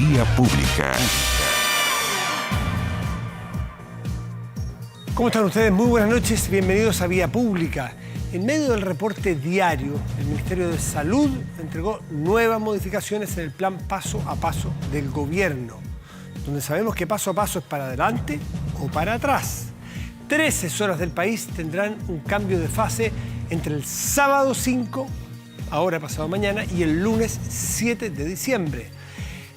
Vía Pública. ¿Cómo están ustedes? Muy buenas noches, bienvenidos a Vía Pública. En medio del reporte diario, el Ministerio de Salud entregó nuevas modificaciones en el plan paso a paso del gobierno, donde sabemos que paso a paso es para adelante o para atrás. 13 zonas del país tendrán un cambio de fase entre el sábado 5, ahora pasado mañana, y el lunes 7 de diciembre.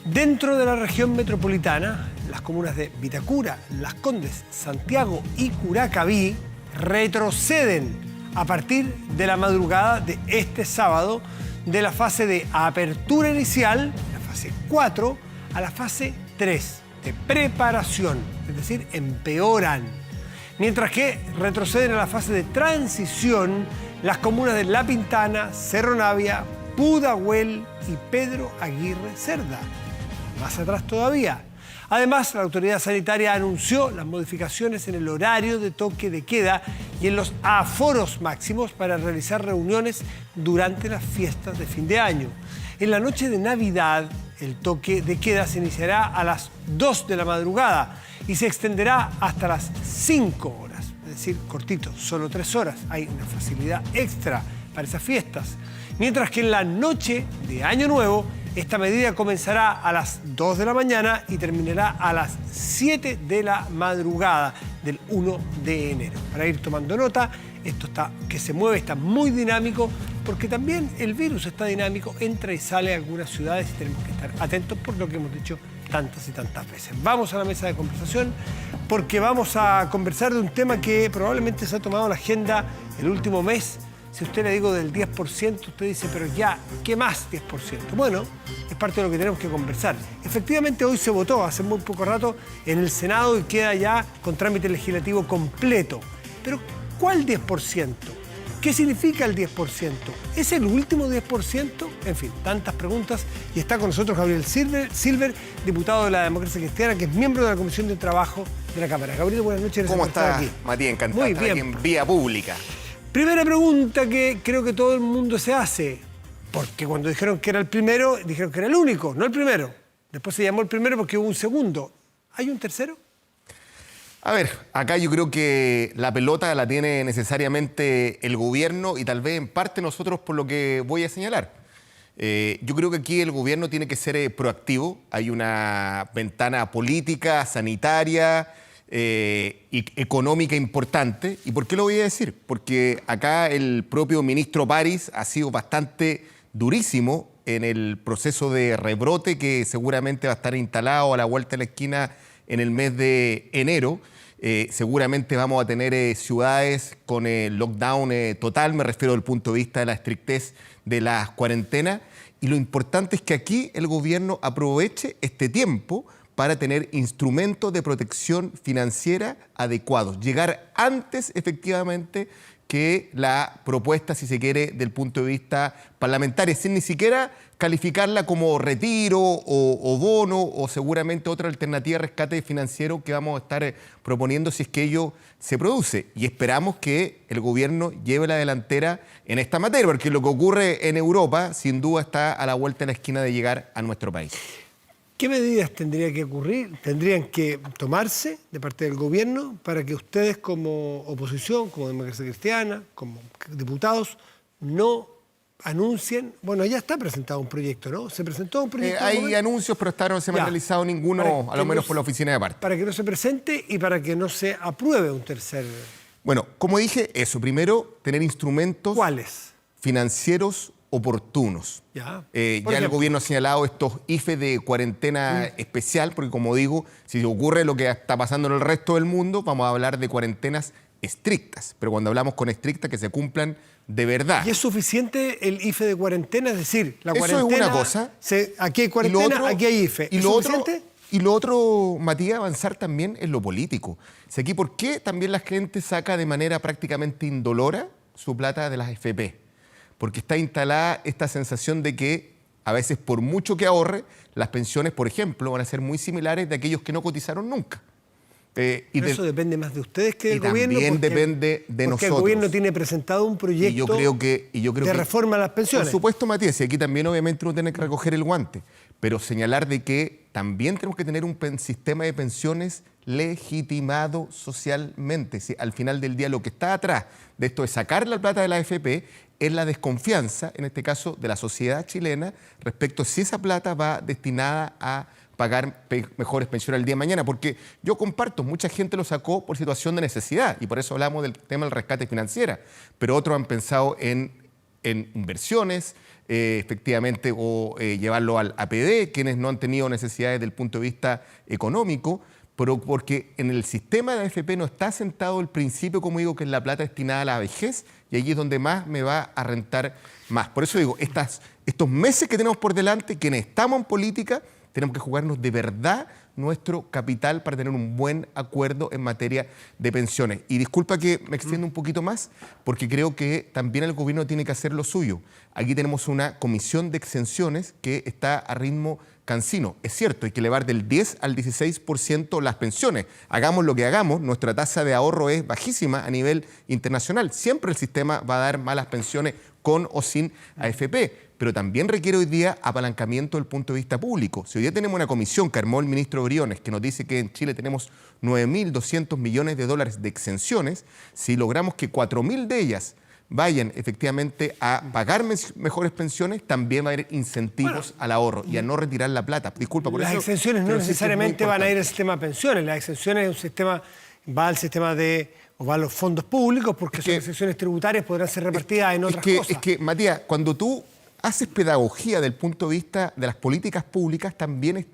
Dentro de la región metropolitana, las comunas de Vitacura, Las Condes, Santiago y Curacaví retroceden a partir de la madrugada de este sábado de la fase de apertura inicial, la fase 4, a la fase 3 de preparación, es decir, empeoran. Mientras que retroceden a la fase de transición las comunas de La Pintana, Cerro Navia, Pudahuel y Pedro Aguirre Cerda. Más atrás todavía. Además, la autoridad sanitaria anunció las modificaciones en el horario de toque de queda y en los aforos máximos para realizar reuniones durante las fiestas de fin de año. En la noche de Navidad, el toque de queda se iniciará a las 2 de la madrugada y se extenderá hasta las 5 horas, es decir, cortito, solo 3 horas. Hay una facilidad extra para esas fiestas. Mientras que en la noche de Año Nuevo, esta medida comenzará a las 2 de la mañana y terminará a las 7 de la madrugada del 1 de enero. Para ir tomando nota, esto que se mueve, está muy dinámico, porque también el virus está dinámico, entra y sale de algunas ciudades y tenemos que estar atentos por lo que hemos dicho tantas y tantas veces. Vamos a la mesa de conversación porque vamos a conversar de un tema que probablemente se ha tomado la agenda el último mes. Si usted le digo del 10%, usted dice, pero ya, ¿qué más 10%? Bueno, es parte de lo que tenemos que conversar. Efectivamente, hoy se votó hace muy poco rato en el Senado y queda ya con trámite legislativo completo. Pero, ¿cuál 10%? ¿Qué significa el 10%? ¿Es el último 10%? En fin, tantas preguntas. Y está con nosotros Gabriel Silver, diputado de la Democracia Cristiana, que es miembro de la Comisión de Trabajo de la Cámara. Gabriel, buenas noches. ¿Cómo estás, Matías? Encantado de estar aquí en Vía Pública. Primera pregunta que creo que todo el mundo se hace, porque cuando dijeron que era el primero, dijeron que era el único, no el primero. Después se llamó el primero porque hubo un segundo. ¿Hay un tercero? A ver, acá yo creo que la pelota la tiene necesariamente el gobierno y tal vez en parte nosotros por lo que voy a señalar. Yo creo que aquí el gobierno tiene que ser proactivo. Hay una ventana política, sanitaria y económica importante. ¿Y por qué lo voy a decir? Porque acá el propio ministro París ha sido bastante durísimo en el proceso de rebrote que seguramente va a estar instalado a la vuelta de la esquina en el mes de enero. Seguramente vamos a tener ciudades con el lockdown total, me refiero desde el punto de vista de la estrictez de las cuarentenas. Y lo importante es que aquí el gobierno aproveche este tiempo para tener instrumentos de protección financiera adecuados. Llegar antes, efectivamente, que la propuesta, si se quiere, del punto de vista parlamentario, sin ni siquiera calificarla como retiro o bono o seguramente otra alternativa de rescate financiero que vamos a estar proponiendo si es que ello se produce. Y esperamos que el gobierno lleve la delantera en esta materia, porque lo que ocurre en Europa, sin duda, está a la vuelta de la esquina de llegar a nuestro país. ¿Qué medidas tendrían que tomarse de parte del gobierno para que ustedes como oposición, como Democracia Cristiana, como diputados, no anuncien? Bueno, ya está presentado un proyecto, ¿no? ¿Se presentó un proyecto? Hay anuncios, pero hasta ahora no se me ha realizado ninguno, a lo menos por la oficina de parte. Para que no se presente y para que no se apruebe un tercer... Bueno, como dije, eso. Primero, tener instrumentos... ¿Cuáles? Financieros oportunos. Ya el gobierno ha señalado estos IFE de cuarentena especial, porque como digo, si ocurre lo que está pasando en el resto del mundo, vamos a hablar de cuarentenas estrictas. Pero cuando hablamos con estrictas, que se cumplan de verdad. ¿Y es suficiente el IFE de cuarentena? Es decir, la eso cuarentena... es una cosa. Aquí hay cuarentena, aquí hay IFE. ¿Es suficiente? Y lo otro, Matías, avanzar también en lo político. O aquí, ¿por qué también la gente saca de manera prácticamente indolora su plata de las AFP? Porque está instalada esta sensación de que a veces por mucho que ahorre, las pensiones, por ejemplo, van a ser muy similares de aquellos que no cotizaron nunca. Pero eso depende más de ustedes que del gobierno. También depende de nosotros. Porque el gobierno tiene presentado un proyecto de reforma a las pensiones. Por supuesto, Matías, y aquí también obviamente uno tiene que recoger el guante, pero señalar de que también tenemos que tener un sistema de pensiones legitimado socialmente. Si al final del día lo que está atrás de esto de sacar la plata de la AFP es la desconfianza, en este caso, de la sociedad chilena respecto a si esa plata va destinada a pagar mejores pensiones el día de mañana, porque yo comparto, mucha gente lo sacó por situación de necesidad y por eso hablamos del tema del rescate financiero, pero otros han pensado en inversiones, efectivamente, o llevarlo al APD, quienes no han tenido necesidades desde el punto de vista económico, pero porque en el sistema de la AFP no está sentado el principio, como digo, que es la plata destinada a la vejez, y allí es donde más me va a rentar más. Por eso digo, estos meses que tenemos por delante, quienes estamos en política, tenemos que jugarnos de verdad nuestro capital para tener un buen acuerdo en materia de pensiones. Y disculpa que me extienda un poquito más, porque creo que también el gobierno tiene que hacer lo suyo. Aquí tenemos una comisión de exenciones que está a ritmo cansino. Es cierto, hay que elevar del 10 al 16% las pensiones. Hagamos lo que hagamos, nuestra tasa de ahorro es bajísima a nivel internacional. Siempre el sistema va a dar malas pensiones con o sin AFP. Pero también requiere hoy día apalancamiento desde el punto de vista público. Si hoy día tenemos una comisión que armó el ministro Briones, que nos dice que en Chile tenemos 9.200 millones de dólares de exenciones, si logramos que 4.000 de ellas vayan efectivamente a pagar mejores pensiones, también va a haber incentivos al ahorro y a no retirar la plata. Disculpa por las eso. Las exenciones no necesariamente van a ir al sistema de pensiones. Las exenciones es un sistema, va al sistema o va a los fondos públicos, porque son exenciones tributarias, podrán ser repartidas en otras cosas. Es que, Matías, cuando tú haces pedagogía del punto de vista de las políticas públicas, también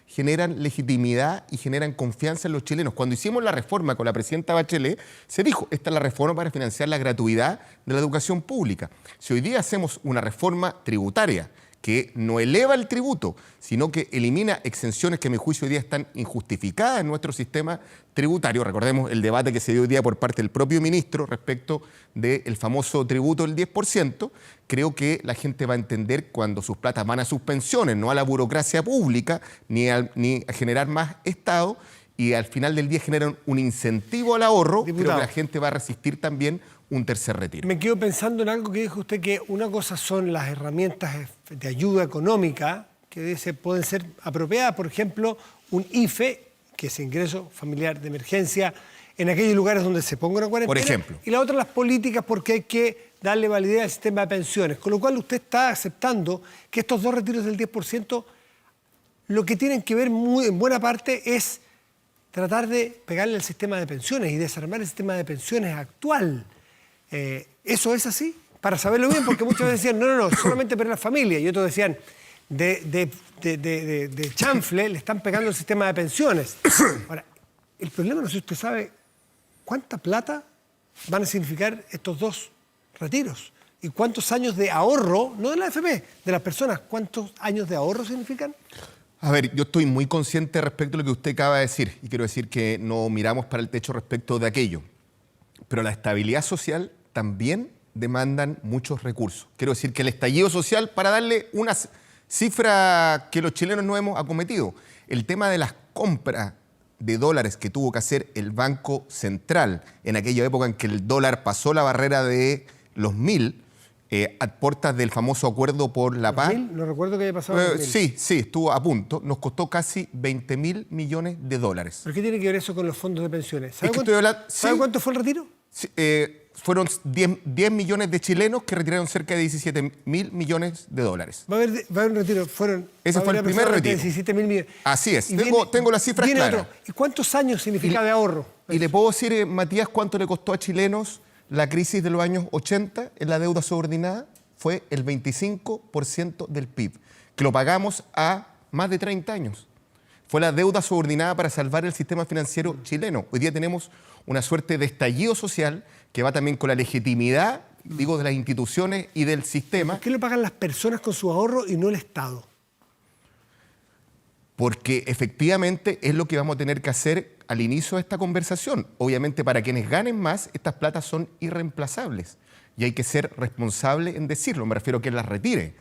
generan legitimidad y generan confianza en los chilenos. Cuando hicimos la reforma con la presidenta Bachelet, se dijo, esta es la reforma para financiar la gratuidad de la educación pública. Si hoy día hacemos una reforma tributaria que no eleva el tributo, sino que elimina exenciones que a mi juicio hoy día están injustificadas en nuestro sistema tributario. Recordemos el debate que se dio hoy día por parte del propio ministro respecto del famoso tributo del 10%. Creo que la gente va a entender cuando sus platas van a sus pensiones, no a la burocracia pública, ni a generar más Estado, y al final del día generan un incentivo al ahorro. Diputado, creo que la gente va a resistir también un tercer retiro. Me quedo pensando en algo que dijo usted, que una cosa son las herramientas de ayuda económica que pueden ser apropiadas, por ejemplo, un IFE, que es ingreso familiar de emergencia, en aquellos lugares donde se ponga una cuarentena. Por ejemplo. Y la otra, las políticas, porque hay que darle validez al sistema de pensiones. Con lo cual usted está aceptando que estos dos retiros del 10%, lo que tienen que ver en buena parte es tratar de pegarle al sistema de pensiones y desarmar el sistema de pensiones actual. ¿Eso es así? Para saberlo bien, porque muchos decían, no, solamente para la familia. Y otros decían, de chanfle le están pegando el sistema de pensiones. Ahora, el problema, no sé si usted sabe, ¿cuánta plata van a significar estos dos retiros? ¿Y cuántos años de ahorro, no de la AFP, de las personas, cuántos años de ahorro significan? A ver, yo estoy muy consciente respecto a lo que usted acaba de decir, y quiero decir que no miramos para el techo respecto de aquello. Pero la estabilidad social también demandan muchos recursos. Quiero decir que el estallido social, para darle una cifra que los chilenos no hemos acometido, el tema de las compras de dólares que tuvo que hacer el Banco Central en aquella época en que el dólar pasó la barrera de los 1.000, a puertas del famoso acuerdo por la paz. No recuerdo que haya pasado. Sí, estuvo a punto. Nos costó casi 20.000 millones de dólares. ¿Pero qué tiene que ver eso con los fondos de pensiones? ¿Sabe cuánto fue el retiro? Sí, fueron 10 millones de chilenos que retiraron cerca de 17.000 millones de dólares. Va a haber un retiro. Ese fue el primer retiro. 17.000 millones. Así es. Tengo las cifras claras. ¿Y cuántos años significa de ahorro? Y le puedo decir, Matías, cuánto le costó a chilenos la crisis de los años 80 en la deuda subordinada. Fue el 25% del PIB, que lo pagamos a más de 30 años. Fue la deuda subordinada para salvar el sistema financiero chileno. Hoy día tenemos una suerte de estallido social que va también con la legitimidad, digo, de las instituciones y del sistema. ¿Por qué lo pagan las personas con su ahorro y no el Estado? Porque efectivamente es lo que vamos a tener que hacer al inicio de esta conversación. Obviamente, para quienes ganen más, estas platas son irreemplazables y hay que ser responsable en decirlo. Me refiero a que las retire.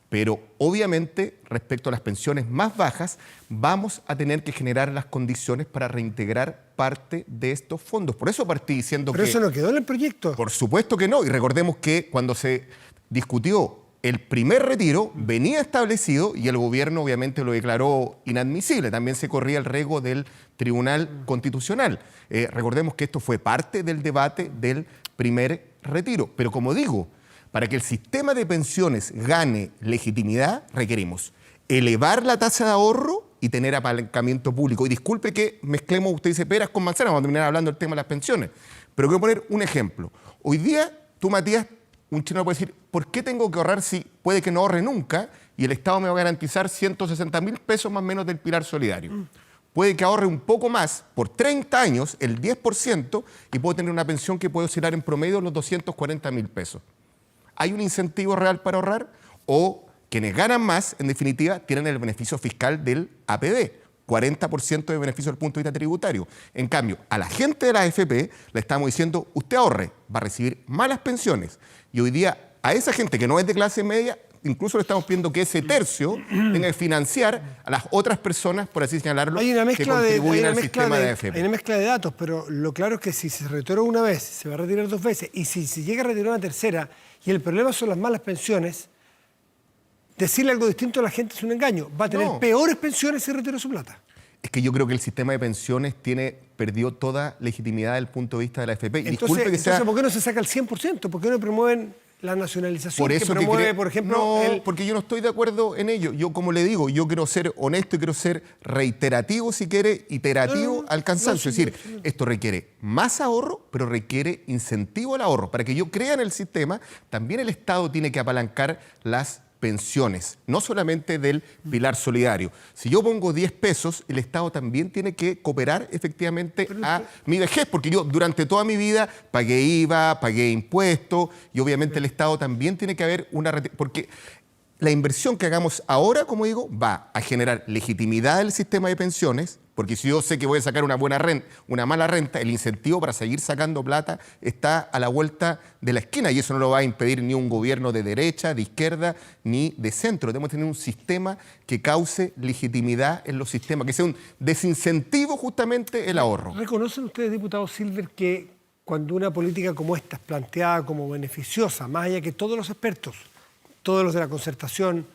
Pero obviamente, respecto a las pensiones más bajas, vamos a tener que generar las condiciones para reintegrar parte de estos fondos. Por eso partí diciendo que... Pero eso no quedó en el proyecto. Por supuesto que no. Y recordemos que cuando se discutió el primer retiro, venía establecido y el gobierno obviamente lo declaró inadmisible. También se corría el riesgo del Tribunal Constitucional. Recordemos que esto fue parte del debate del primer retiro. Pero como digo, para que el sistema de pensiones gane legitimidad, requerimos elevar la tasa de ahorro y tener apalancamiento público. Y disculpe que mezclemos, usted dice, peras con manzanas, vamos a terminar hablando del tema de las pensiones. Pero quiero poner un ejemplo. Hoy día, tú, Matías, un chileno puede decir, ¿por qué tengo que ahorrar si puede que no ahorre nunca y el Estado me va a garantizar 160.000 pesos más o menos del pilar solidario? Puede que ahorre un poco más por 30 años, el 10%, y puedo tener una pensión que puede oscilar en promedio los 240.000 pesos. ¿Hay un incentivo real para ahorrar? ¿O quienes ganan más, en definitiva, tienen el beneficio fiscal del APB? 40% de beneficio desde el punto de vista tributario. En cambio, a la gente de la AFP le estamos diciendo, usted ahorre, va a recibir malas pensiones. Y hoy día, a esa gente que no es de clase media, incluso le estamos pidiendo que ese tercio tenga que financiar a las otras personas, por así señalarlo, que contribuyen al sistema de AFP. Hay una mezcla de datos, pero lo claro es que si se retiró una vez, se va a retirar 2 veces, y si se llega a retirar una tercera, y el problema son las malas pensiones, decirle algo distinto a la gente es un engaño. Va a tener peores pensiones si retira su plata. Es que yo creo que el sistema de pensiones perdió toda legitimidad desde el punto de vista de la AFP. Entonces, ¿por qué no se saca el 100%? ¿Por qué no promueven la nacionalización por eso que promueve, por ejemplo? Porque yo no estoy de acuerdo en ello. Yo, como le digo, yo quiero ser honesto y quiero ser reiterativo, si quiere, iterativo al cansancio. Es decir, esto requiere más ahorro, pero requiere incentivo al ahorro. Para que yo crea en el sistema, también el Estado tiene que apalancar las pensiones, no solamente del pilar solidario. Si yo pongo 10 pesos, el Estado también tiene que cooperar efectivamente a mi vejez, porque yo durante toda mi vida pagué IVA, pagué impuestos, y obviamente el Estado también tiene que haber una... Porque la inversión que hagamos ahora, como digo, va a generar legitimidad del sistema de pensiones, porque si yo sé que voy a sacar una buena renta, una mala renta, el incentivo para seguir sacando plata está a la vuelta de la esquina, y eso no lo va a impedir ni un gobierno de derecha, de izquierda, ni de centro. Tenemos que tener un sistema que cause legitimidad en los sistemas, que sea un desincentivo justamente el ahorro. ¿Reconocen ustedes, diputado Silver, que cuando una política como esta es planteada como beneficiosa, más allá que todos los expertos, todos los de la concertación,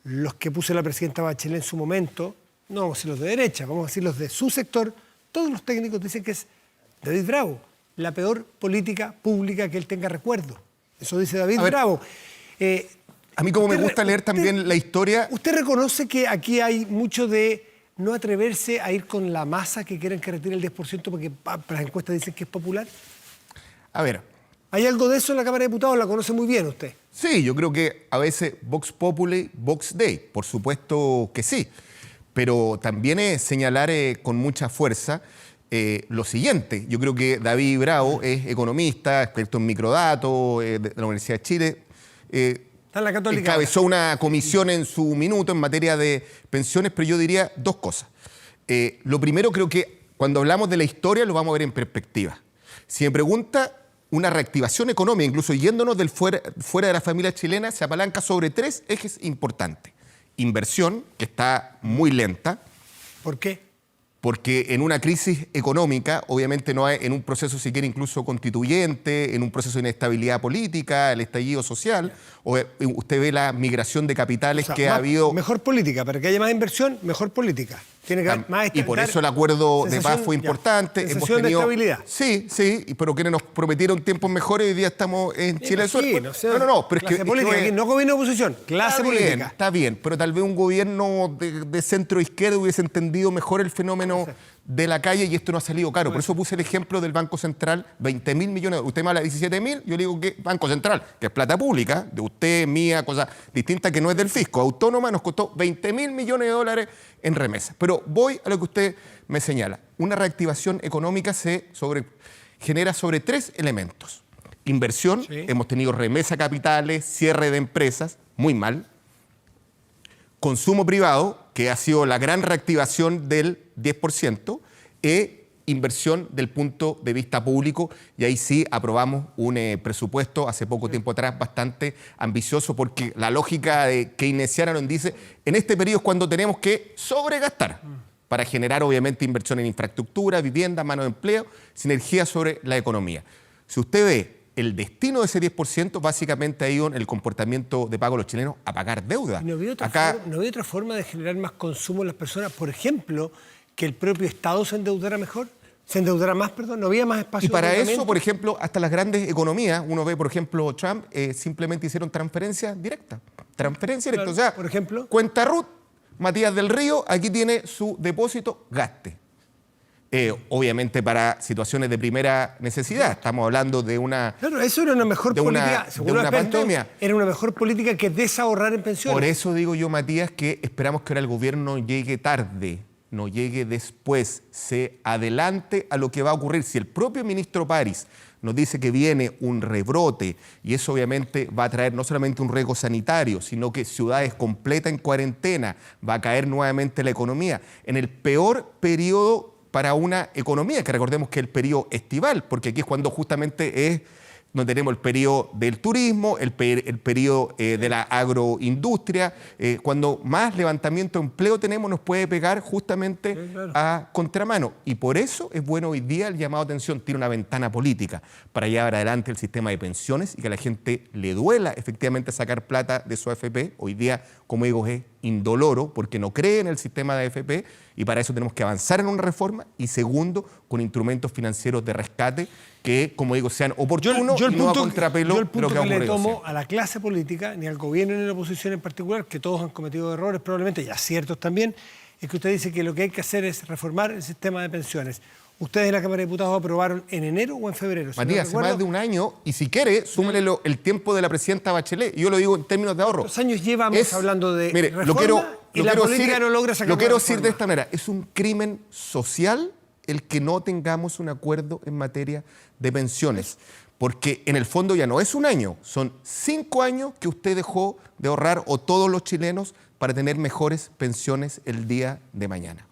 los que puso la presidenta Bachelet en su momento, no vamos a decir los de derecha, vamos a decir los de su sector, todos los técnicos dicen que es David Bravo, la peor política pública que él tenga recuerdo? Eso dice David Bravo. A mí, como me gusta leer también la historia... ¿Usted reconoce que aquí hay mucho de no atreverse a ir con la masa que quieren que retire el 10% porque las encuestas dicen que es popular? A ver... ¿Hay algo de eso en la Cámara de Diputados? ¿La conoce muy bien usted? Sí, yo creo que a veces Vox Populi, Vox Dei, por supuesto que sí. Pero también es señalar con mucha fuerza lo siguiente. Yo creo que David Bravo es economista, experto en microdatos de la Universidad de Chile. Está en la Católica. Encabezó una comisión en su minuto en materia de pensiones, pero yo diría 2 cosas. Lo primero, creo que cuando hablamos de la historia lo vamos a ver en perspectiva. Si me pregunta, una reactivación económica, incluso yéndonos del fuera de la familia chilena, se apalanca sobre 3 ejes importantes. Inversión, que está muy lenta. ¿Por qué? Porque en una crisis económica, obviamente no hay, en un proceso, si quiere, incluso constituyente, en un proceso de inestabilidad política, el estallido social, o usted ve la migración de capitales que ha habido... Mejor política, para que haya más inversión, mejor política. Tiene que haber más y por eso el acuerdo de paz fue importante. Sensación de estabilidad. Sí, pero quienes nos prometieron tiempos mejores, hoy día estamos en Chile del Sur. No, pero es que... política, aquí no gobierno de oposición, clase política. Está bien, pero tal vez un gobierno de centro-izquierda hubiese entendido mejor el fenómeno de la calle y esto no ha salido caro. Por eso puse el ejemplo del Banco Central, 20.000 millones. Usted me habla de 17.000, yo le digo que Banco Central, que es plata pública, de usted, mía, cosa distinta que no es del fisco, autónoma, nos costó 20.000 millones de dólares en remesas. Pero voy a lo que usted me señala. Una reactivación económica se genera sobre 3 elementos. Inversión, hemos tenido remesa capitales, cierre de empresas, muy mal. Consumo privado, que ha sido la gran reactivación del 10%, inversión del punto de vista público, y ahí sí aprobamos un presupuesto hace poco tiempo atrás bastante ambicioso, porque la lógica de keynesiana nos dice, en este periodo es cuando tenemos que sobregastar para generar obviamente inversión en infraestructura, vivienda, mano de empleo, sinergia sobre la economía. Si usted ve el destino de ese 10%, básicamente ha ido en el comportamiento de pago de los chilenos a pagar deuda. ¿No había otra forma de generar más consumo en las personas? Por ejemplo, que el propio Estado se endeudara mejor, se endeudara más, perdón, no había más espacio. Y para eso, por ejemplo, hasta las grandes economías, uno ve, por ejemplo, Trump, simplemente hicieron transferencias directas. Transferencia directa, Claro, o sea, por ejemplo, cuenta Ruth, Matías del Río, aquí tiene su depósito, gaste. Obviamente para situaciones de primera necesidad. Estamos hablando de una... Claro, eso era una mejor política, según los expertos, pandemia. Era una mejor política que desahorrar en pensiones. Por eso digo yo, Matías, que esperamos que ahora el gobierno no llegue tarde, no llegue después, se adelante a lo que va a ocurrir. Si el propio ministro París nos dice que viene un rebrote, y eso obviamente va a traer no solamente un riesgo sanitario, sino que ciudades completas en cuarentena, va a caer nuevamente la economía, en el peor periodo para una economía, que recordemos que es el periodo estival, porque aquí es cuando justamente donde tenemos el periodo del turismo, el periodo de la agroindustria, cuando más levantamiento de empleo tenemos, nos puede pegar justamente a contramano. Y por eso es bueno hoy día el llamado a atención, tiene una ventana política para llevar adelante el sistema de pensiones y que a la gente le duela efectivamente sacar plata de su AFP. Hoy día, como digo, es indoloro porque no cree en el sistema de AFP, y para eso tenemos que avanzar en una reforma, y segundo, con instrumentos financieros de rescate que, como digo, sean oportunos y no a contrapelo el punto de lo que que ha le ocurrido. tomo a la clase política, ni al gobierno ni a la oposición en particular, que todos han cometido errores probablemente, y aciertos también, es que usted dice que lo que hay que hacer es reformar el sistema de pensiones. ¿Ustedes en la Cámara de Diputados aprobaron en enero o en febrero? Matías, hace más de un año, y si quiere, súmele el tiempo de la presidenta Bachelet. Yo lo digo en términos de ahorro. ¿Cuántos años llevamos hablando de reforma y la política no logra sacar Lo quiero reforma? decir de esta manera, es un crimen social el que no tengamos un acuerdo en materia de pensiones. Porque en el fondo ya no es un año, son 5 años que usted dejó de ahorrar, o todos los chilenos, para tener mejores pensiones el día de mañana.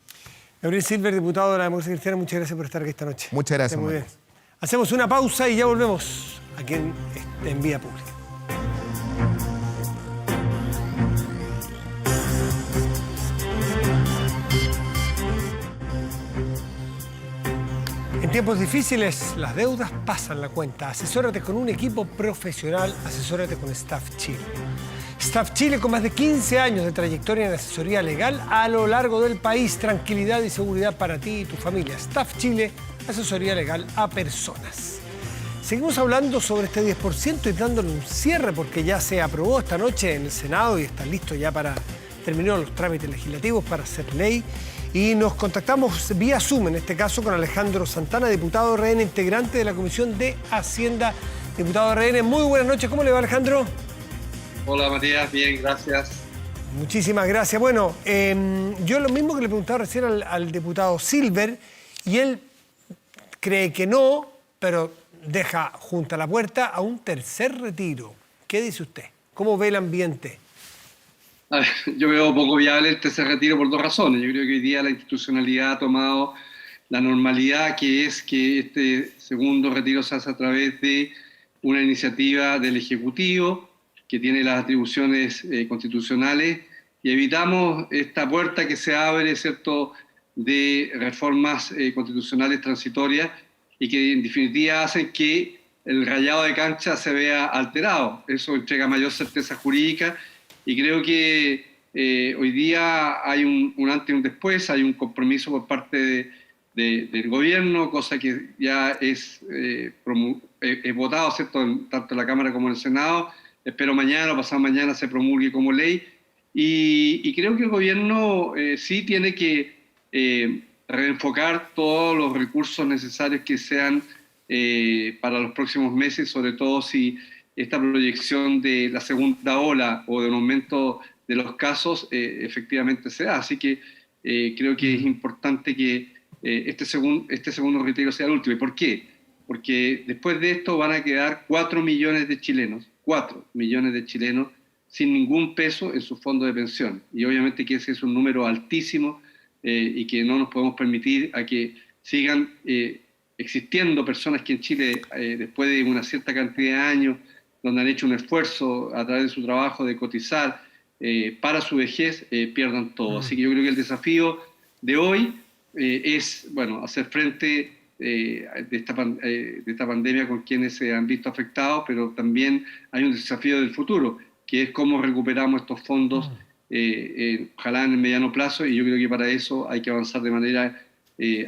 Gabriel Silver, diputado de la Democracia Cristiana, muchas gracias por estar aquí esta noche. Muchas gracias, Muy bien. Matías. Hacemos una pausa y ya volvemos aquí en Vía Pública. En tiempos difíciles, las deudas pasan la cuenta. Asesórate con un equipo profesional, asesórate con Staff Chile. Staff Chile, con más de 15 años de trayectoria en asesoría legal a lo largo del país. Tranquilidad y seguridad para ti y tu familia. Staff Chile, asesoría legal a personas. Seguimos hablando sobre este 10% y dándole un cierre, porque ya se aprobó esta noche en el Senado y está listo ya para terminar los trámites legislativos para hacer ley. Y nos contactamos vía Zoom, en este caso, con Alejandro Santana, diputado de RN, integrante de la Comisión de Hacienda. Diputado de RN, muy buenas noches. ¿Cómo le va, Alejandro? Hola, Matías. Bien, gracias. Muchísimas gracias. Bueno, yo lo mismo que le preguntaba recién al diputado Silver, y él cree que no, pero deja junto a la puerta a un tercer retiro. ¿Qué dice usted? ¿Cómo ve el ambiente? A ver, yo veo poco viable el tercer retiro por 2 razones. Yo creo que hoy día la institucionalidad ha tomado la normalidad, que es que este segundo retiro se hace a través de una iniciativa del Ejecutivo que tiene las atribuciones constitucionales, y evitamos esta puerta que se abre, ¿cierto?, de reformas constitucionales transitorias, y que en definitiva hacen que el rayado de cancha se vea alterado. Eso entrega mayor certeza jurídica, y creo que hoy día hay un antes y un después, hay un compromiso por parte del gobierno, cosa que ya es votado, ¿cierto?, tanto en la Cámara como en el Senado. Espero mañana o pasado mañana se promulgue como ley, y creo que el gobierno sí tiene que reenfocar todos los recursos necesarios que sean para los próximos meses, sobre todo si esta proyección de la segunda ola o de un aumento de los casos efectivamente se da. Así que creo que es importante que este segundo retiro sea el último. ¿Y por qué? Porque después de esto van a quedar 4 millones de chilenos, 4 millones de chilenos sin ningún peso en su fondo de pensión. Y obviamente que ese es un número altísimo y que no nos podemos permitir a que sigan existiendo personas que en Chile, después de una cierta cantidad de años, donde han hecho un esfuerzo a través de su trabajo de cotizar para su vejez, pierdan todo. Así que yo creo que el desafío de hoy es, bueno, hacer frente de esta pandemia con quienes se han visto afectados, pero también hay un desafío del futuro, que es cómo recuperamos estos fondos, ojalá en el mediano plazo, y yo creo que para eso hay que avanzar de manera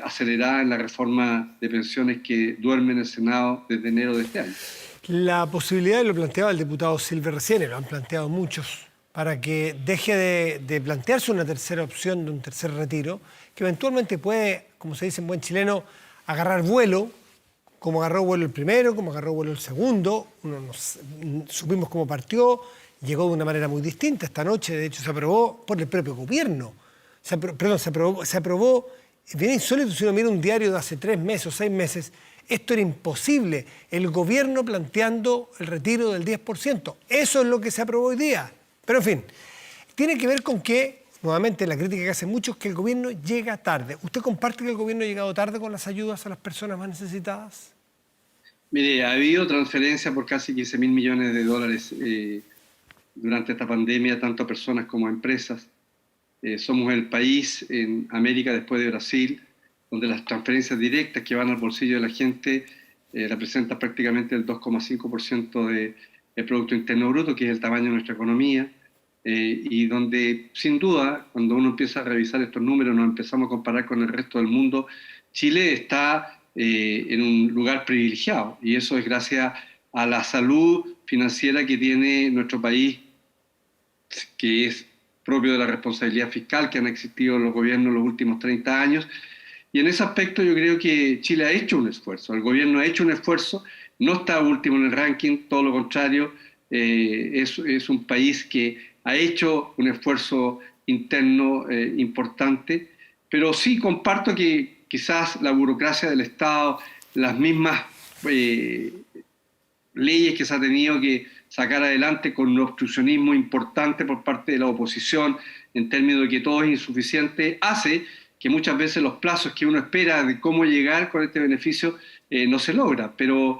acelerada en la reforma de pensiones que duerme en el Senado desde enero de este año. La posibilidad, lo planteaba el diputado Silva recién, lo han planteado muchos, para que deje de plantearse una tercera opción de un tercer retiro, que eventualmente puede, como se dice en buen chileno, agarrar vuelo, como agarró vuelo el primero, como agarró vuelo el segundo. Supimos cómo partió, llegó de una manera muy distinta. Esta noche, de hecho, se aprobó por el propio gobierno. Se aprobó, bien insólito si uno mira un diario de hace 3 meses o 6 meses. Esto era imposible. El gobierno planteando el retiro del 10%. Eso es lo que se aprobó hoy día. Pero en fin, tiene que ver con que, nuevamente la crítica que hacen muchos, que el gobierno llega tarde. ¿Usted comparte que el gobierno ha llegado tarde con las ayudas a las personas más necesitadas? Mire, ha habido transferencias por casi 15.000 millones de dólares durante esta pandemia, tanto a personas como a empresas. Somos el país en América, después de Brasil, donde las transferencias directas que van al bolsillo de la gente representan prácticamente el 2,5% del Producto Interno Bruto, que es el tamaño de nuestra economía, y donde, sin duda, cuando uno empieza a revisar estos números, nos empezamos a comparar con el resto del mundo, Chile está en un lugar privilegiado, y eso es gracias a la salud financiera que tiene nuestro país, que es propio de la responsabilidad fiscal que han existido los gobiernos los últimos 30 años. Y en ese aspecto yo creo que Chile ha hecho un esfuerzo, el gobierno ha hecho un esfuerzo, no está último en el ranking, todo lo contrario, es un país que ha hecho un esfuerzo interno importante, pero sí comparto que quizás la burocracia del Estado, las mismas leyes que se ha tenido que sacar adelante con un obstruccionismo importante por parte de la oposición, en términos de que todo es insuficiente, hace que muchas veces los plazos que uno espera de cómo llegar con este beneficio no se logra. Pero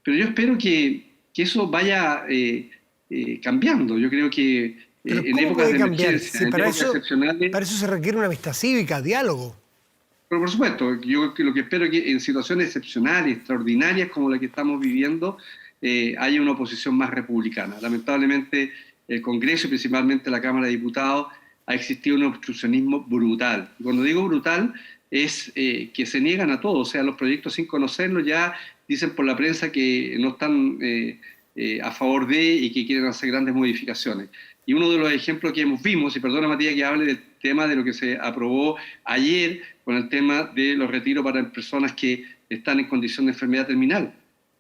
yo espero que eso vaya cambiando. Yo creo que en épocas de emergencia, en épocas excepcionales... Para eso se requiere una amistad cívica, diálogo. Pero por supuesto, yo lo que espero es que en situaciones excepcionales, extraordinarias como la que estamos viviendo, haya una oposición más republicana. Lamentablemente, el Congreso y principalmente la Cámara de Diputados ha existido un obstruccionismo brutal. Y cuando digo brutal, es que se niegan a todo. O sea, los proyectos sin conocerlos ya dicen por la prensa que no están a favor de y que quieren hacer grandes modificaciones. Y uno de los ejemplos que vimos, y perdona Matías que hable del tema de lo que se aprobó ayer con el tema de los retiros para personas que están en condición de enfermedad terminal.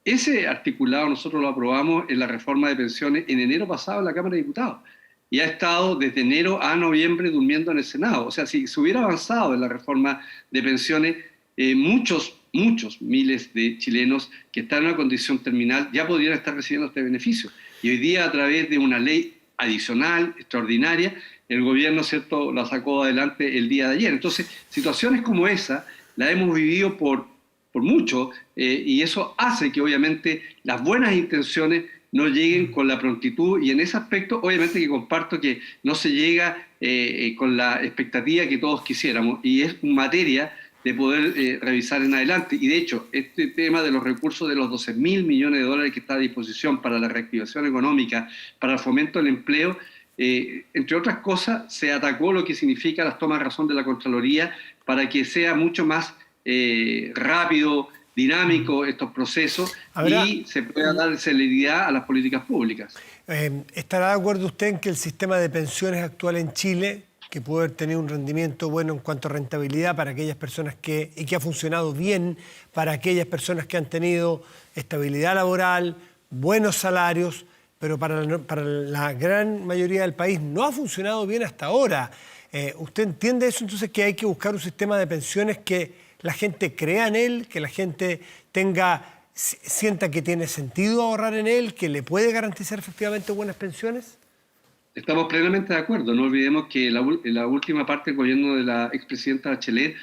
Ese articulado nosotros lo aprobamos en la reforma de pensiones en enero pasado en la Cámara de Diputados y ha estado desde enero a noviembre durmiendo en el Senado. O sea, si se hubiera avanzado en la reforma de pensiones, muchos miles de chilenos que están en una condición terminal ya podrían estar recibiendo este beneficio. Y hoy día, a través de una ley adicional, extraordinaria, el gobierno, ¿cierto?, la sacó adelante el día de ayer. Entonces, situaciones como esa la hemos vivido por mucho, y eso hace que obviamente las buenas intenciones no lleguen con la prontitud, y en ese aspecto obviamente que comparto que no se llega con la expectativa que todos quisiéramos, y es materia de poder revisar en adelante. Y de hecho, este tema de los recursos de los 12.000 millones de dólares que está a disposición para la reactivación económica, para el fomento del empleo, entre otras cosas, se atacó lo que significa las tomas de razón de la Contraloría para que sea mucho más rápido, dinámico estos procesos y se pueda dar celeridad a las políticas públicas. ¿Estará de acuerdo usted en que el sistema de pensiones actual en Chile, que puede haber tenido un rendimiento bueno en cuanto a rentabilidad para aquellas personas y que ha funcionado bien para aquellas personas que han tenido estabilidad laboral, buenos salarios, pero para la gran mayoría del país no ha funcionado bien hasta ahora? ¿Usted entiende eso? Entonces, que hay que buscar un sistema de pensiones que la gente crea en él, que la gente sienta que tiene sentido ahorrar en él, que le puede garantizar efectivamente buenas pensiones. Estamos plenamente de acuerdo. No olvidemos que la última parte del gobierno de la expresidenta Bachelet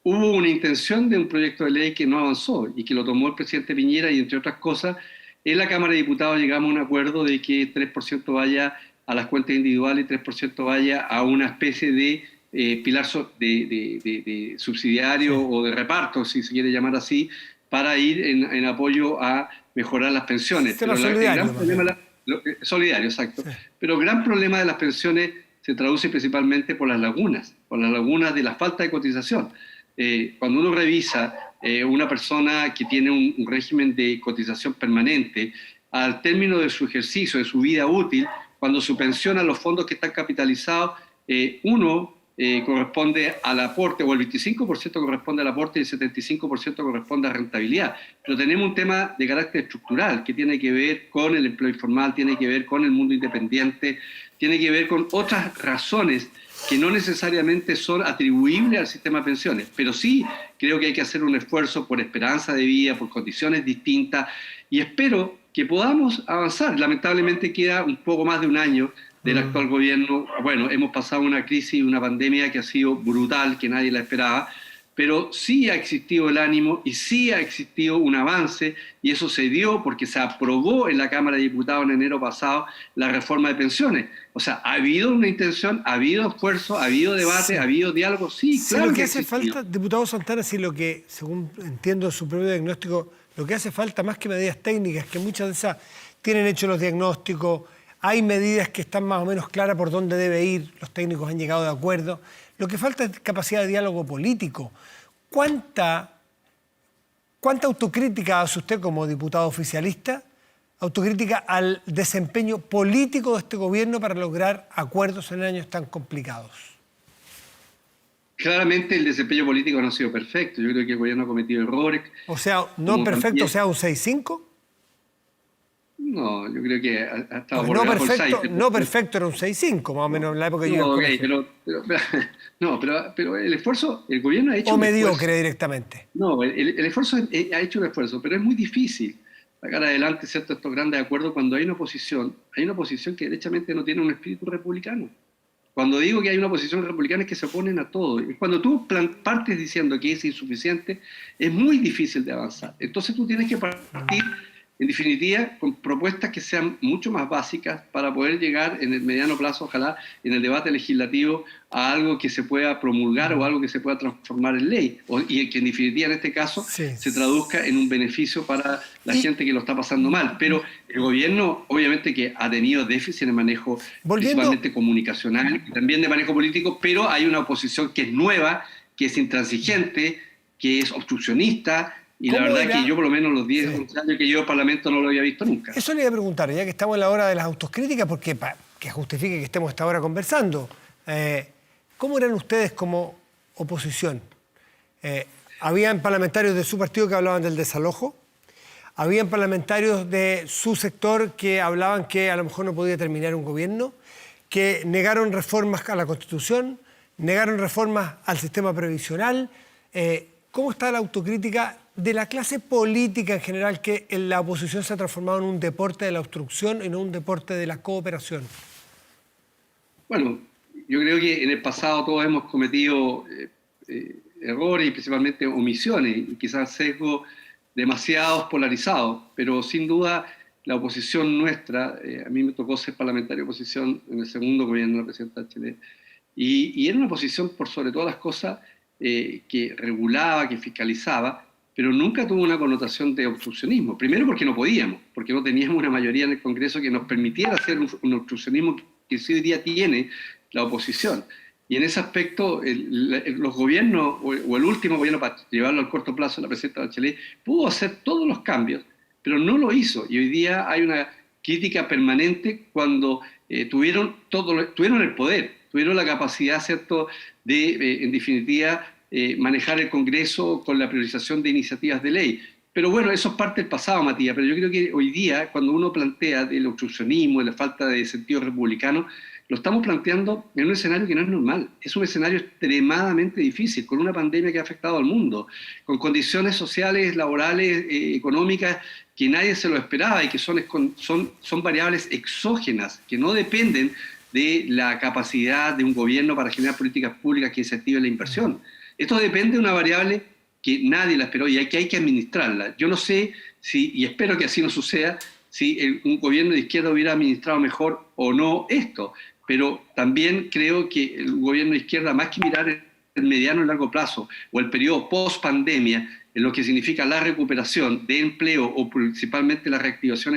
hubo una intención de un proyecto de ley que no avanzó y que lo tomó el presidente Piñera y, entre otras cosas, en la Cámara de Diputados llegamos a un acuerdo de que 3% vaya a las cuentas individuales y 3% vaya a una especie de pilar de subsidiario o de reparto, si se quiere llamar así, para ir en apoyo a mejorar las pensiones. Pero solidario, exacto. Sí. Pero el gran problema de las pensiones se traduce principalmente por las lagunas de la falta de cotización. Cuando uno revisa una persona que tiene un régimen de cotización permanente, al término de su ejercicio, de su vida útil, cuando su pensión a los fondos que están capitalizados, corresponde al aporte, o el 25% corresponde al aporte y el 75% corresponde a rentabilidad. Pero tenemos un tema de carácter estructural que tiene que ver con el empleo informal, tiene que ver con el mundo independiente, tiene que ver con otras razones que no necesariamente son atribuibles al sistema de pensiones, pero sí creo que hay que hacer un esfuerzo por esperanza de vida, por condiciones distintas, y espero que podamos avanzar. Lamentablemente queda un poco más de un año del actual gobierno. Bueno, hemos pasado una crisis, una pandemia que ha sido brutal, que nadie la esperaba, pero sí ha existido el ánimo y sí ha existido un avance, y eso se dio porque se aprobó en la Cámara de Diputados en enero pasado la reforma de pensiones. O sea, ha habido una intención, ha habido esfuerzo, ha habido debate, sí. ha habido diálogo, sí, Sí, claro lo que que ha hace existido. falta, diputado Santana, sí, lo que, según entiendo su propio diagnóstico, lo que hace falta más que medidas técnicas, que muchas de esas tienen hechos los diagnósticos, hay medidas que están más o menos claras por dónde debe ir, los técnicos han llegado de acuerdo. Lo que falta es capacidad de diálogo político. ¿Cuánta autocrítica hace usted como diputado oficialista? Autocrítica al desempeño político de este gobierno para lograr acuerdos en años tan complicados. Claramente el desempeño político no ha sido perfecto. Yo creo que el gobierno ha cometido errores. O sea, no Como perfecto, también, o sea, un 6-5. no, yo creo que ha estado por No debajo del perfecto, 6. no perfecto era un 6-5, más o menos en la época que yo iba al Ok, colegio. pero el esfuerzo, el gobierno ha hecho O un mediocre esfuerzo. directamente. No, el esfuerzo ha hecho un esfuerzo, pero es muy difícil sacar adelante, ¿cierto?, estos grandes acuerdos cuando hay una oposición que derechamente no tiene un espíritu republicano. Cuando digo que hay una oposición republicana es que se oponen a todo. Y cuando tú partes diciendo que es insuficiente, es muy difícil de avanzar. Entonces tú tienes que partir, en definitiva, con propuestas que sean mucho más básicas para poder llegar en el mediano plazo, ojalá, en el debate legislativo, a algo que se pueda promulgar o algo que se pueda transformar en ley. Y que en definitiva, en este caso, Sí. se traduzca en un beneficio para la gente que lo está pasando mal. Pero el gobierno, obviamente, que ha tenido déficit en el manejo principalmente comunicacional y también de manejo político, pero hay una oposición que es nueva, que es intransigente, que es obstruccionista. Y la verdad que yo, por lo menos los 10 11 años que llevo en Parlamento, no lo había visto nunca. Eso le iba a preguntar, ya que estamos en la hora de las autocríticas, porque que justifique que estemos esta hora conversando. ¿Cómo eran ustedes como oposición? ¿Habían parlamentarios de su partido que hablaban del desalojo? ¿Habían parlamentarios de su sector que hablaban que a lo mejor no podía terminar un gobierno? ¿Que negaron reformas a la Constitución? ¿Negaron reformas al sistema previsional? ¿Cómo está la autocrítica de la clase política en general, que en la oposición se ha transformado en un deporte de la obstrucción y no un deporte de la cooperación? Bueno, yo creo que en el pasado todos hemos cometido errores y principalmente omisiones, y quizás sesgos demasiados polarizados, pero sin duda la oposición nuestra, a mí me tocó ser parlamentario de oposición en el segundo gobierno de la presidenta Bachelet, y era una oposición por sobre todas las cosas que regulaba, que fiscalizaba, pero nunca tuvo una connotación de obstruccionismo. Primero porque no podíamos, porque no teníamos una mayoría en el Congreso que nos permitiera hacer un obstruccionismo que sí hoy día tiene la oposición. Y en ese aspecto, los gobiernos, o el último gobierno, para llevarlo al corto plazo, la presidenta Bachelet, pudo hacer todos los cambios, pero no lo hizo. Y hoy día hay una crítica permanente cuando tuvieron el poder, tuvieron la capacidad, ¿cierto?, de, en definitiva, manejar el Congreso con la priorización de iniciativas de ley. Pero bueno, eso es parte del pasado, Matías, pero yo creo que hoy día, cuando uno plantea del obstruccionismo, de la falta de sentido republicano, lo estamos planteando en un escenario que no es normal. Es un escenario extremadamente difícil, con una pandemia que ha afectado al mundo, con condiciones sociales, laborales, económicas, que nadie se lo esperaba y que son variables exógenas, que no dependen de la capacidad de un gobierno para generar políticas públicas que incentiven la inversión. Esto depende de una variable que nadie la esperó y que hay que administrarla. Yo no sé si, y espero que así no suceda, si un gobierno de izquierda hubiera administrado mejor o no esto, pero también creo que el gobierno de izquierda, más que mirar el mediano y largo plazo o el periodo post-pandemia, en lo que significa la recuperación de empleo o principalmente la reactivación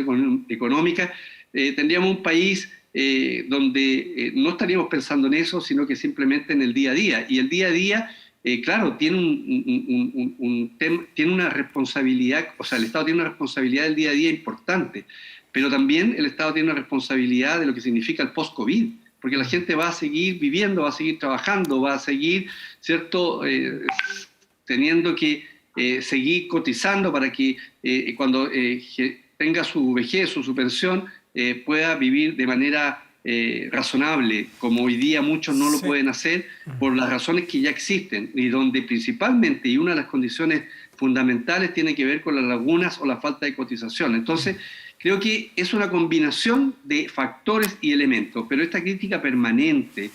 económica, tendríamos un país donde no estaríamos pensando en eso, sino que simplemente en el día a día. Y el día a día, claro, tiene tiene una responsabilidad, o sea, el Estado tiene una responsabilidad del día a día importante, pero también el Estado tiene una responsabilidad de lo que significa el post-COVID, porque la gente va a seguir viviendo, va a seguir trabajando, va a seguir, ¿cierto?, teniendo que seguir cotizando para que cuando tenga su vejez o su pensión pueda vivir de manera razonable, como hoy día muchos no lo pueden hacer por las razones que ya existen, y donde principalmente, y una de las condiciones fundamentales tiene que ver con las lagunas o la falta de cotización. Entonces, creo que es una combinación de factores y elementos, pero esta crítica permanente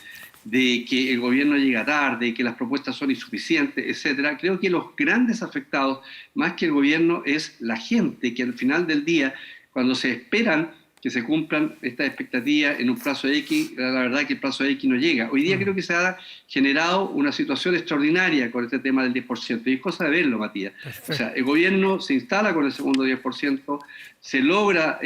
de que el gobierno llega tarde, que las propuestas son insuficientes, etcétera, creo que los grandes afectados, más que el gobierno, es la gente, que al final del día, cuando se esperan que se cumplan estas expectativas en un plazo X, la verdad que el plazo X no llega. Hoy día creo que se ha generado una situación extraordinaria con este tema del 10%, y es cosa de verlo, Matías. Perfecto. O sea, el gobierno se instala con el segundo 10%, se logra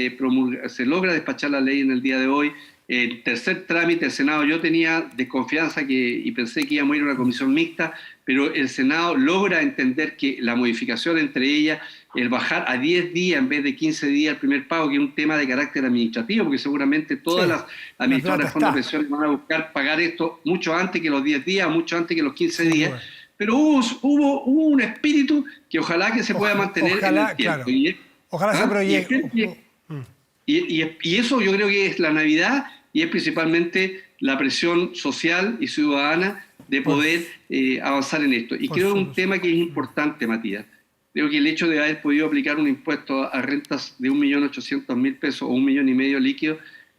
despachar la ley en el día de hoy. El tercer trámite del Senado, yo tenía desconfianza y pensé que íbamos a ir a una comisión mixta, pero el Senado logra entender que la modificación entre ellas, el bajar a 10 días en vez de 15 días el primer pago, que es un tema de carácter administrativo, porque seguramente todas las administradoras de fondos de pensiones van a buscar pagar esto mucho antes que los 10 días, mucho antes que los 15 días, bueno. Pero hubo un espíritu que ojalá que se pueda mantener en el tiempo. Claro. Ojalá se proyecte. Y eso yo creo que es la Navidad, y es principalmente la presión social y ciudadana de poder avanzar en esto. Y creo que es un tema que es importante, Matías. Creo que el hecho de haber podido aplicar un impuesto a rentas de 1.800.000 pesos o 1,5 millones líquidos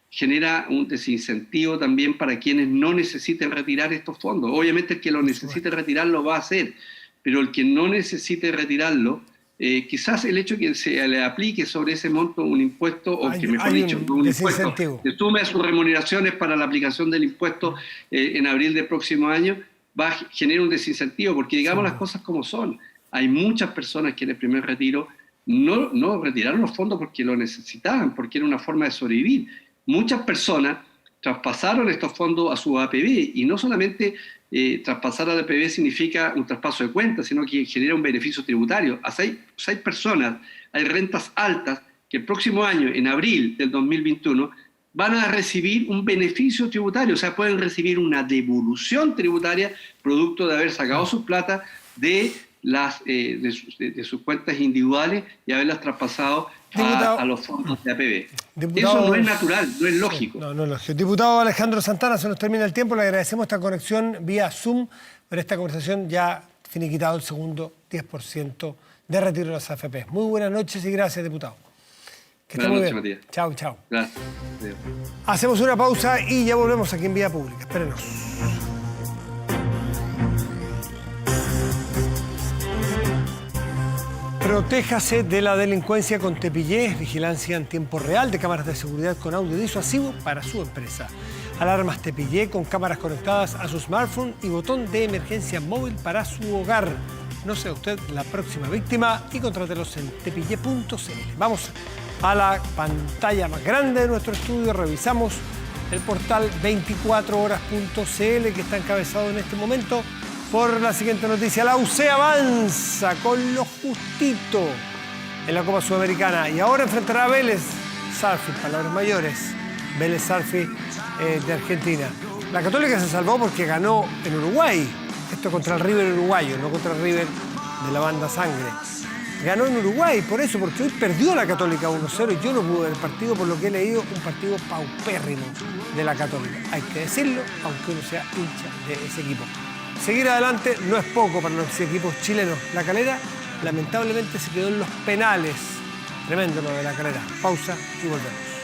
genera un desincentivo también para quienes no necesiten retirar estos fondos. Obviamente el que lo necesite retirar lo va a hacer, pero el que no necesite retirarlo, quizás el hecho de que se le aplique sobre ese monto un impuesto, o que mejor dicho, un impuesto que sume a sus remuneraciones para la aplicación del impuesto en abril del próximo año, va a generar un desincentivo, porque digamos las cosas como son. Hay muchas personas que en el primer retiro no retiraron los fondos porque lo necesitaban, porque era una forma de sobrevivir. Muchas personas traspasaron estos fondos a su APB, y no solamente traspasar a la APB significa un traspaso de cuentas, sino que genera un beneficio tributario. Hay personas, hay rentas altas que el próximo año, en abril del 2021, van a recibir un beneficio tributario, o sea, pueden recibir una devolución tributaria producto de haber sacado su plata de sus cuentas individuales y haberlas traspasado a los fondos de APB. Eso no es natural, no es lógico. No es lógico. Diputado Alejandro Santana, se nos termina el tiempo. Le agradecemos esta conexión vía Zoom, pero esta conversación ya finiquitado el segundo 10% de retiro de las AFP. Muy buenas noches y gracias, diputado. Que esté muy bien. Matías. Chao. Gracias. Hacemos una pausa y ya volvemos aquí en Vía Pública. Espérenos. Protéjase de la delincuencia con Tepillé, vigilancia en tiempo real de cámaras de seguridad con audio disuasivo para su empresa. Alarmas Tepillé con cámaras conectadas a su smartphone y botón de emergencia móvil para su hogar. No sea usted la próxima víctima y contrátelos en tepillé.cl. Vamos a la pantalla más grande de nuestro estudio, revisamos el portal 24horas.cl, que está encabezado en este momento por la siguiente noticia. La UC avanza con lo justito en la Copa Sudamericana y ahora enfrentará a Vélez Sarsfield, palabras mayores, Vélez Sarsfield de Argentina. La Católica se salvó porque ganó en Uruguay, esto contra el River uruguayo, no contra el River de la banda Sangre. Ganó en Uruguay, porque hoy perdió la Católica 1-0 y yo no pude ver el partido, por lo que he leído, un partido paupérrimo de la Católica. Hay que decirlo, aunque uno sea hincha de ese equipo. Seguir adelante no es poco para los equipos chilenos. La Calera lamentablemente se quedó en los penales. Tremendo lo de La Calera. Pausa y volvemos.